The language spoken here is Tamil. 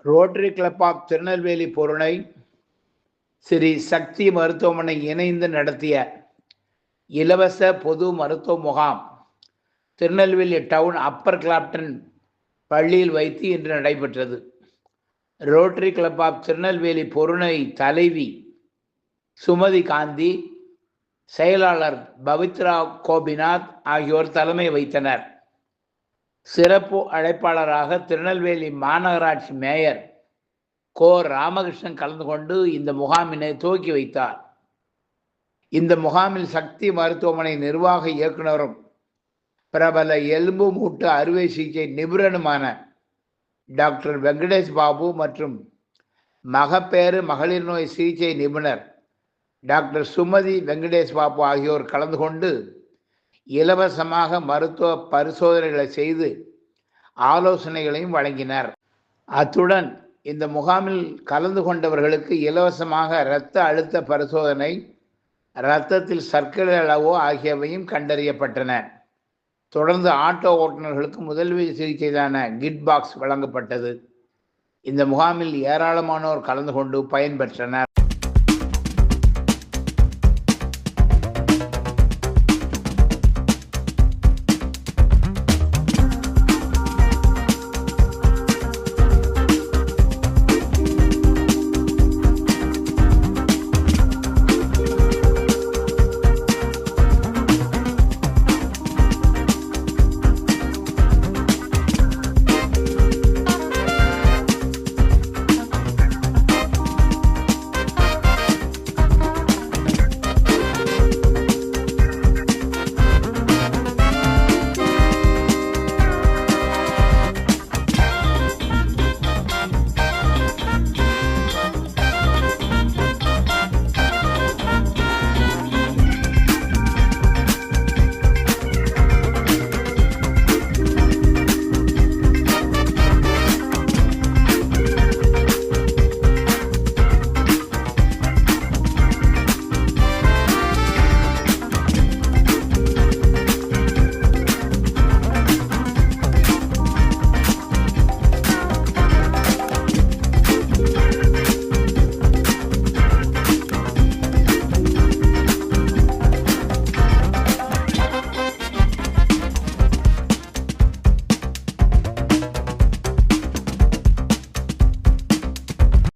Rotary club of Tirunelveli Porunai Sri Sakthi மருத்துவமனை இணைந்து நடத்திய இலவச பொது மருத்துவ முகாம் திருநெல்வேலி டவுன் அப்பர் கிளாப்டன் பள்ளியில் வைத்து இன்று நடைபெற்றது. Rotary club of Tirunelveli Porunai தலைவி சுமதி காந்தி, செயலாளர் பவித்ரா கோபிநாத் ஆகியோர் தலைமை வைத்தனர். சிறப்பு அழைப்பாளராக திருநெல்வேலி மாநகராட்சி மேயர் கோ ராமகிருஷ்ணன் கலந்து கொண்டு இந்த முகாமினை துவக்கி வைத்தார். இந்த முகாமில் சக்தி மருத்துவமனை நிர்வாக இயக்குநரும் பிரபல எலும்பு மூட்டு அறுவை சிகிச்சை நிபுணருமான டாக்டர் வெங்கடேஷ் பாபு மற்றும் மகப்பேறு மகளிர் நோய் சிகிச்சை நிபுணர் டாக்டர் சுமதி வெங்கடேஷ் பாபு ஆகியோர் கலந்து கொண்டு இலவசமாக மருத்துவ பரிசோதனைகளை செய்து ஆலோசனைகளையும் வழங்கினர். அத்துடன் இந்த முகாமில் கலந்து கொண்டவர்களுக்கு இலவசமாக இரத்த அழுத்த பரிசோதனை, இரத்தத்தில் சர்க்கரை அளவு ஆகியவையும் கண்டறியப்பட்டன. தொடர்ந்து ஆட்டோ ஓட்டுநர்களுக்கு முதலுதவி சிகிச்சைக்கான கிட் பாக்ஸ் வழங்கப்பட்டது. இந்த முகாமில் ஏராளமானோர் கலந்து கொண்டு பயன்பெற்றனர்.